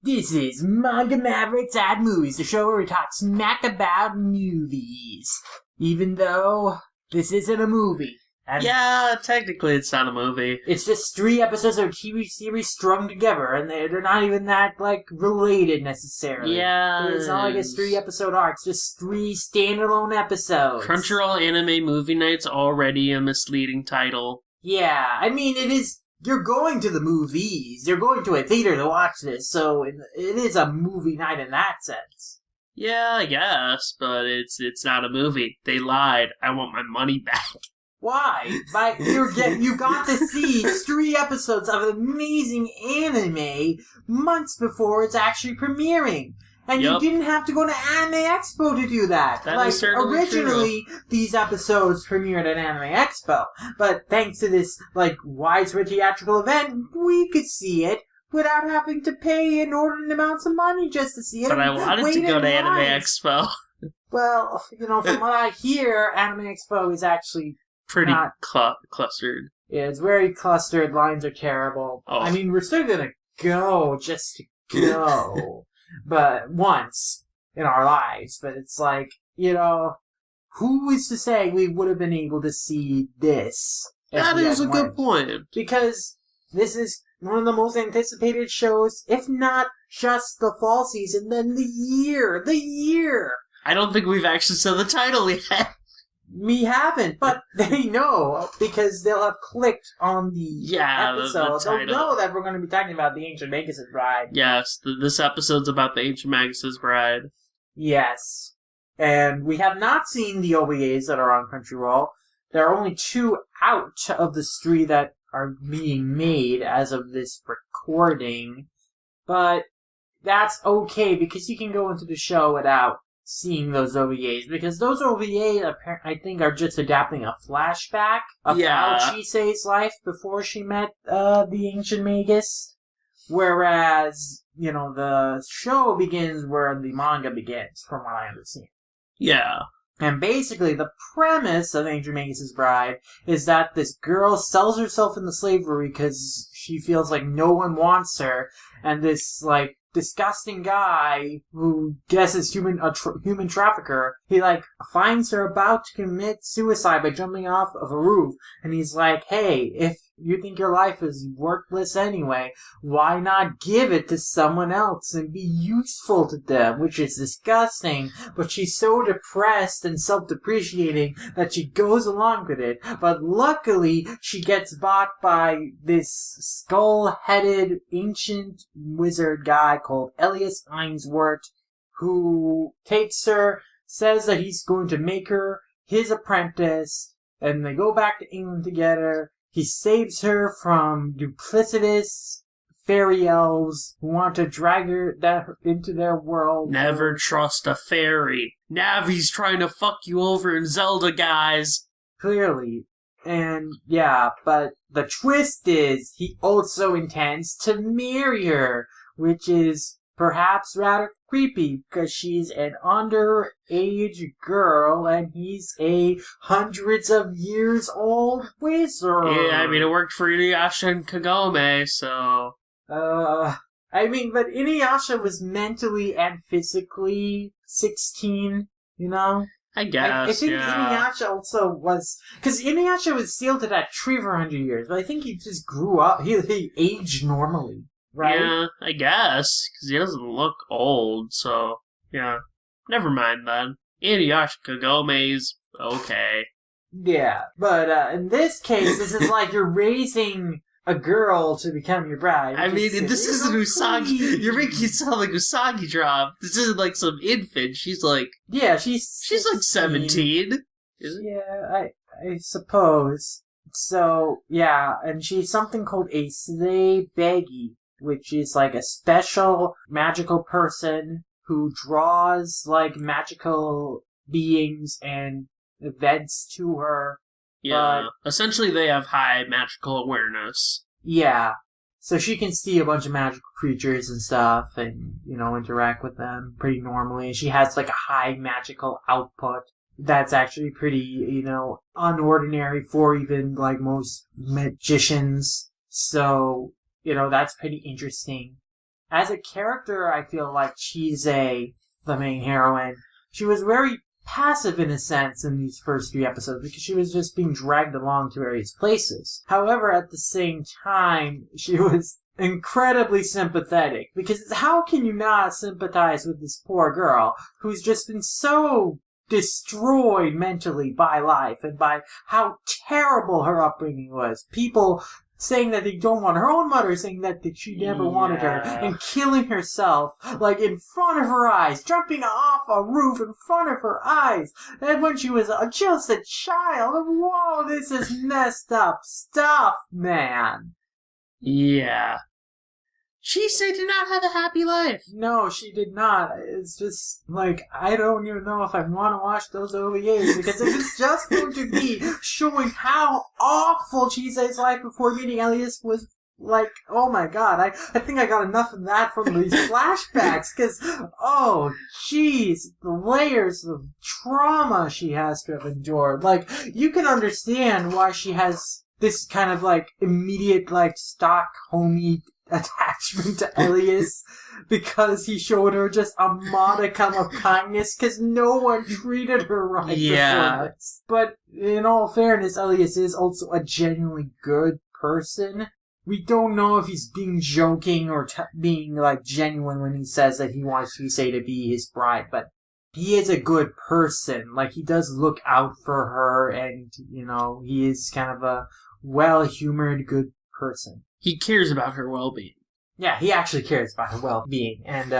This is Manga Mavericks at Movies, the show where we talk smack about movies. Even though this isn't a movie. And yeah, technically it's not a movie. It's just 3 episodes of a TV series strung together, and they're not even that, related necessarily. Yeah. It's not like it's 3-episode arcs, just 3 standalone episodes. Crunchyroll Anime Movie Night's already a misleading title. Yeah, I mean, it is. You're going to the movies. You're going to a theater to watch this, so it is a movie night in that sense. Yeah, I guess, but it's not a movie. They lied. I want my money back. Why? You got to see 3 episodes of amazing anime months before it's actually premiering. And you didn't have to go to Anime Expo to do that. That is certainly originally, true. These episodes premiered at Anime Expo. But thanks to this, widespread theatrical event, we could see it without having to pay inordinate amounts of money just to see it. But I wanted to go to Anime Expo. Well, from what I hear, Anime Expo is actually pretty clustered. Yeah, it's very clustered. Lines are terrible. Oh. I mean, we're still gonna go just to go. But once in our lives. But it's who is to say we would have been able to see this? That is a good point. Because this is one of the most anticipated shows, if not just the fall season, then the year. The year! I don't think we've actually said the title yet. We haven't, but they know because they'll have clicked on the episode. They'll know that we're going to be talking about the Ancient Magus' Bride. Yes, this episode's about the Ancient Magus' Bride. Yes. And we have not seen the OVAs that are on Crunchyroll. There are only 2 out of the 3 that are being made as of this recording. But that's okay because you can go into the show without seeing those OVAs, because those OVAs, I think, are just adapting a flashback of Chisei's life before she met the Ancient Magus, whereas, the show begins where the manga begins, from what I understand. Yeah. And basically, the premise of Ancient Magus' Bride is that this girl sells herself into slavery because she feels like no one wants her, and this, disgusting guy who guesses human trafficker, he finds her about to commit suicide by jumping off of a roof, and he's like, hey, if you think your life is worthless anyway, why not give it to someone else and be useful to them, which is disgusting, but she's so depressed and self-depreciating that she goes along with it, but luckily she gets bought by this skull-headed ancient wizard guy called Elias Ainsworth, who takes her, says that he's going to make her his apprentice, and they go back to England together. He saves her from duplicitous fairy elves who want to drag her into their world. Never trust a fairy. Navi's trying to fuck you over in Zelda, guys. Clearly. And, but the twist is he also intends to marry her, which is perhaps rather creepy because she's an underage girl and he's a hundreds of years old wizard. Yeah, I mean, it worked for Inuyasha and Kagome, so... but Inuyasha was mentally and physically 16, I guess, I think Inuyasha also was... Because Inuyasha was sealed to that tree for 100 years, but I think he just grew up. He aged normally, right? Yeah, I guess, because he doesn't look old, so... Yeah. Never mind, then. Inuyasha Kagome's okay. Yeah, but in this case, this is like you're raising a girl to become your bride. I mean, this isn't Usagi. You're making it sound like Usagi drop. This isn't like some infant. She's like... Yeah, she's like 17. Isn't it? Yeah, I suppose. So, yeah, and she's something called a Sleighbegi, which is like a special magical person who draws magical beings and events to her. Yeah, essentially they have high magical awareness. Yeah, so she can see a bunch of magical creatures and stuff and, interact with them pretty normally. She has a high magical output that's actually pretty, unordinary for even most magicians. So, that's pretty interesting. as a character, I feel like Chise, the main heroine, she was very passive in a sense in these first 3 episodes because she was just being dragged along to various places. However, at the same time, she was incredibly sympathetic because how can you not sympathize with this poor girl who's just been so destroyed mentally by life and by how terrible her upbringing was. People saying that they don't want her own mother, saying that she never wanted her, and killing herself, like, in front of her eyes, jumping off a roof in front of her eyes, and when she was just a child. Whoa, this is messed up stuff, man. Yeah. Chise did not have a happy life. No, she did not. It's just, like, I don't even know if I want to watch those OVAs, because it's just going to be showing how awful Chise's life before meeting Elias was. Like, oh my god, I think I got enough of that from these flashbacks, because, oh, jeez, the layers of trauma she has to have endured. Like, you can understand why she has this kind of, like, immediate, like, Stockholm-y attachment to Elias, because he showed her just a modicum of kindness, because no one treated her right before this. But, in all fairness, Elias is also a genuinely good person. We don't know if he's being joking or being, like, genuine when he says that he wants Chise to be his bride, but he is a good person. Like, he does look out for her, and, you know, he is kind of a well-humored, good person. He cares about her well-being. Yeah, he actually cares about her well-being, and,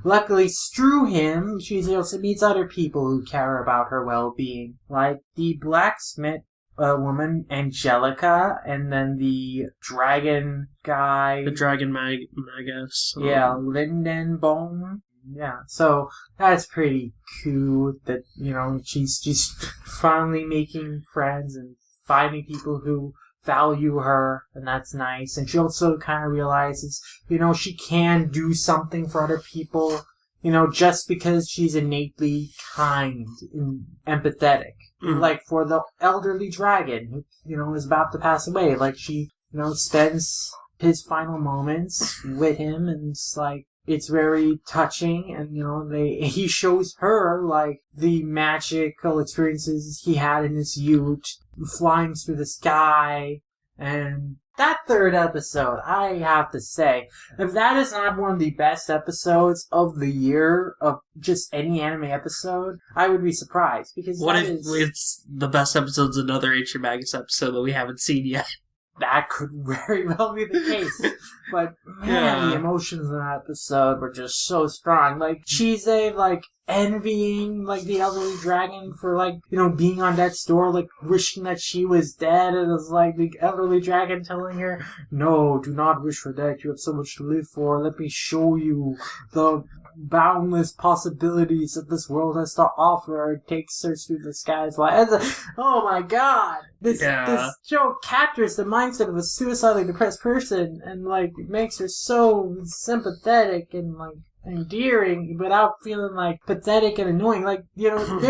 luckily, through him, she also meets other people who care about her well-being, like the blacksmith woman, Angelica, and then the dragon guy. The dragon Magus. Yeah, Lindenbaum. Yeah, so that's pretty cool that, you know, she's just finally making friends and finding people who value her, and that's nice. And she also kind of realizes, you know, she can do something for other people, you know, just because she's innately kind and empathetic. Like, for the elderly dragon who, you know, is about to pass away. Like, she, you know, spends his final moments with him, and it's like, it's very touching, and, you know, he shows her, like, the magical experiences he had in his youth, flying through the sky, and that 3rd episode, I have to say, if that is not one of the best episodes of the year, of just any anime episode, I would be surprised, because what if it's the best episode's another Ancient Magus episode that we haven't seen yet? That could very well be the case. But, man, the emotions in that episode were just so strong. Like, Chise, like, envying, like, the elderly dragon for, like, you know, being on death's door, like, wishing that she was dead. And it's like the elderly dragon telling her, no, do not wish for death. You have so much to live for. Let me show you the boundless possibilities that this world has to offer. It takes her through the skies. Oh my god! This show captures the mindset of a suicidally depressed person, and, like, makes her so sympathetic and, like, endearing without feeling, like, pathetic and annoying. Like, you know,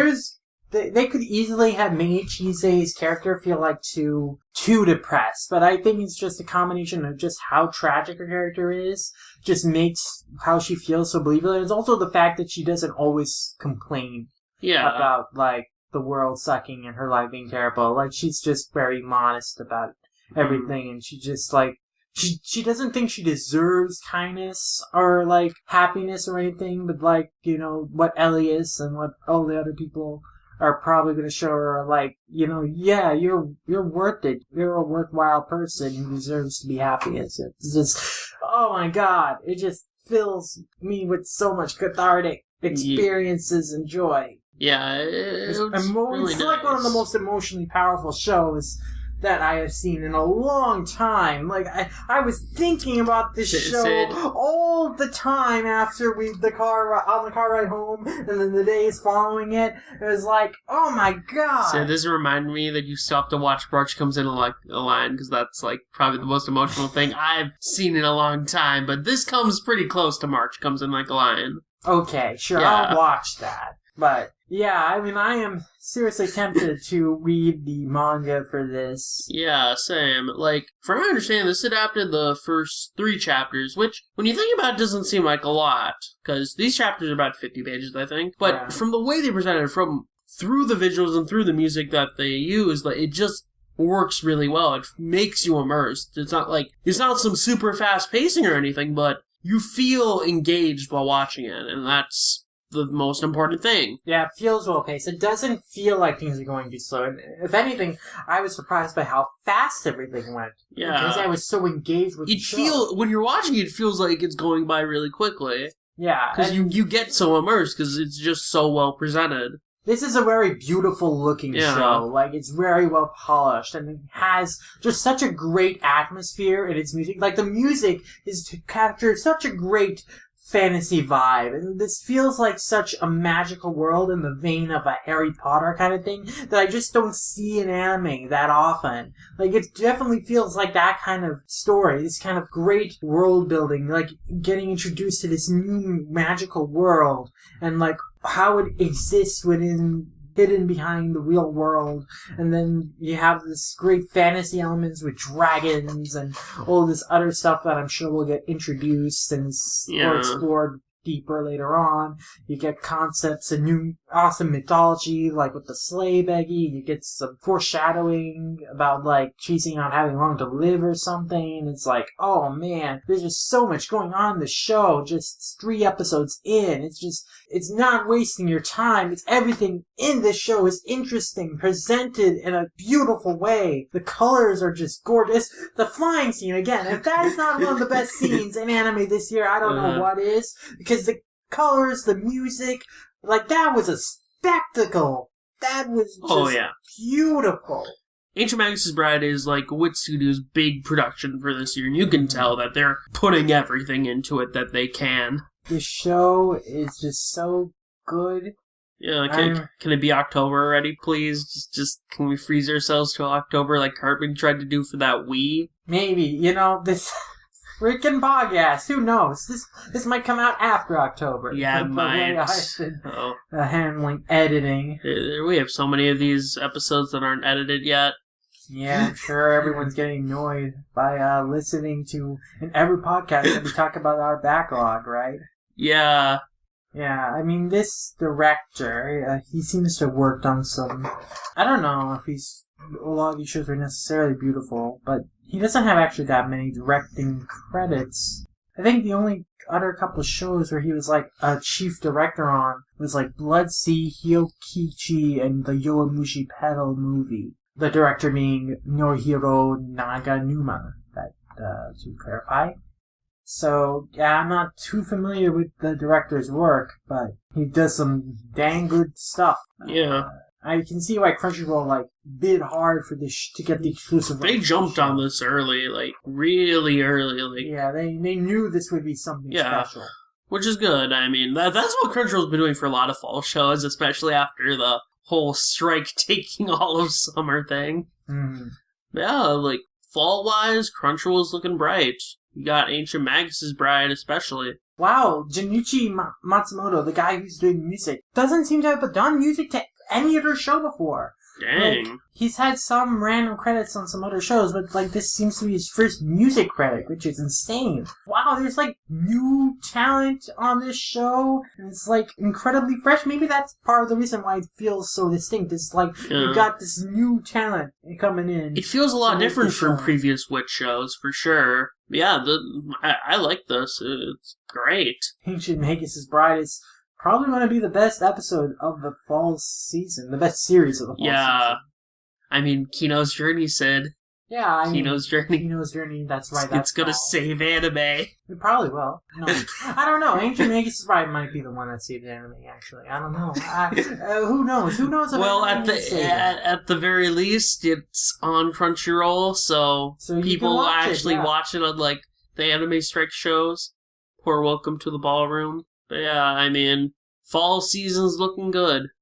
they could easily have made Chise's character feel like too depressed, but I think it's just a combination of just how tragic her character is, just makes how she feels so believable. And it's also the fact that she doesn't always complain about, like, the world sucking and her life being terrible. Like, she's just very modest about everything, and she just, like, she doesn't think she deserves kindness or, like, happiness or anything, but, like, you know, what Elias and what all the other people are probably going to show her, like, you know, yeah, you're worth it. You're a worthwhile person who deserves to be happy. It's just, oh my god, it just fills me with so much cathartic experiences and joy. Yeah, it's really nice. Like one of the most emotionally powerful shows that I have seen in a long time. Like, I was thinking about this show all the time after on the car ride home, and then the days following it. It was like, oh my god. So this reminded me that you still have to watch March Comes In Like a Line, because that's, like, probably the most emotional thing I've seen in a long time, but this comes pretty close to March Comes In Like a Lion. Okay, sure, I'll watch that. But yeah, I mean, I am seriously tempted to read the manga for this. Yeah, same. Like, from what I understand, this adapted the first 3 chapters, which, when you think about it, doesn't seem like a lot, because these chapters are about 50 pages, I think. But from the way they presented it, through the visuals and through the music that they use, like, it just works really well. It makes you immersed. It's not some super fast pacing or anything, but you feel engaged while watching it, and that's the most important thing. Yeah, it feels well paced. It doesn't feel like things are going too slow. And if anything, I was surprised by how fast everything went. Yeah. Because I was so engaged with the show. When you're watching it, it feels like it's going by really quickly. Yeah. Because you get so immersed because it's just so well presented. This is a very beautiful looking show. Like, it's very well polished, and it has just such a great atmosphere in its music. Like, the music is to capture such a great fantasy vibe, and this feels like such a magical world in the vein of a Harry Potter kind of thing that I just don't see in anime that often. Like, it definitely feels like that kind of story, this kind of great world building, like getting introduced to this new magical world, and like how it exists hidden behind the real world, and then you have this great fantasy elements with dragons and all this other stuff that I'm sure will get introduced and or explored deeper later on. You get concepts and new awesome mythology, like with the sleigh beggy. You get some foreshadowing about like chasing out having long to live or something. It's like, oh man, there's just so much going on in the show. Just 3 episodes in, it's not wasting your time. It's everything in this show is interesting, presented in a beautiful way. The colors are just gorgeous. The flying scene, again, if that is not one of the best scenes in anime this year, I don't know what is. Because the colors, the music, like, that was a spectacle. That was just beautiful. Ancient Magus' Bride is like Wit Studios' big production for this year, and you can tell that they're putting everything into it that they can. The show is just so good. Yeah, can it be October already, please? Just can we freeze ourselves to October like Cartman tried to do for that Wii? Maybe. This freaking podcast. Who knows? This might come out after October. Yeah, it might. Handling editing. We have so many of these episodes that aren't edited yet. Yeah, I'm sure everyone's getting annoyed by listening to in every podcast that we talk about our backlog, right? Yeah. Yeah, I mean, this director, he seems to have worked on some... I don't know if a lot of these shows are necessarily beautiful, but he doesn't have actually that many directing credits. I think the only other couple of shows where he was like a chief director on was like Blood Sea, Hyokichi, and the Yowamushi Pedal movie. The director being Norihiro Naganuma, to clarify. So, yeah, I'm not too familiar with the director's work, but he does some dang good stuff. Yeah. I can see why Crunchyroll, bid hard for this to get the exclusive rights. They jumped on this early, really early. Yeah, they knew this would be something special. Which is good. I mean, that's what Crunchyroll's been doing for a lot of fall shows, especially after the whole strike taking all of summer thing. Mm. Yeah, fall-wise, Crunchyroll's looking bright. You got Ancient Magus' Bride, especially. Wow, Junichi Matsumoto, the guy who's doing music, doesn't seem to have done music to any other show before. Dang. He's had some random credits on some other shows, but this seems to be his first music credit, which is insane. Wow, there's new talent on this show, and it's incredibly fresh. Maybe that's part of the reason why it feels so distinct. It's you've got this new talent coming in. It feels a lot different from previous Witch shows, for sure. Yeah, I like this. It's great. Ancient Magus' Bride is probably going to be the best episode of the fall season. The best series of the fall season. Yeah. I mean, Kino's Journey said. Yeah, Kino's Journey. Kino's Journey, that's right. It's going to save anime. It probably will. No, I don't know. Ancient Magus' Bride might be the one that saves anime, actually. I don't know. Who knows? Who knows? Well, at the very least, it's on Crunchyroll, so people will actually watch it on, the anime strike shows. Or Welcome to the Ballroom. But yeah, I mean, fall season's looking good.